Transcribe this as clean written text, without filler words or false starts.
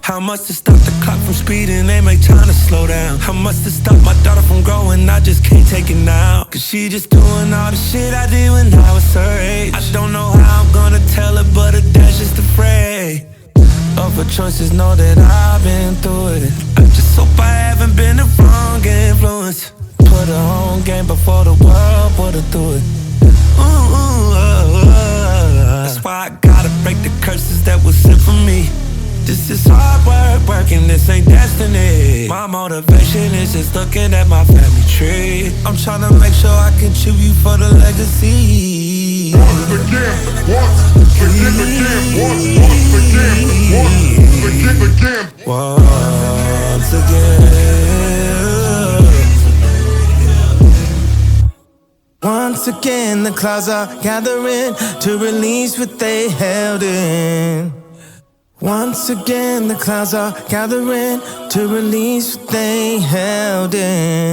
How much to stop the clock from speeding, they make time to slow down. How much to stop my daughter from growing, I just can't take it now. Cause she just doing all the shit I did when I was her age. I don't know how I'm gonna tell her, but her dad's just afraid of her choices, know that I've been through it. I just hope I haven't been the wrong influence. Put her on game before the world put her through it. That's why I gotta break the curses that was sent for me. This is hard work, working, this ain't destiny. My motivation is just looking at my family tree. I'm tryna make sure I contribute for the legacy. Once again, once again, once again. Once again. Once again, the clouds are gathering to release what they held in. Once again, the clouds are gathering to release what they held in.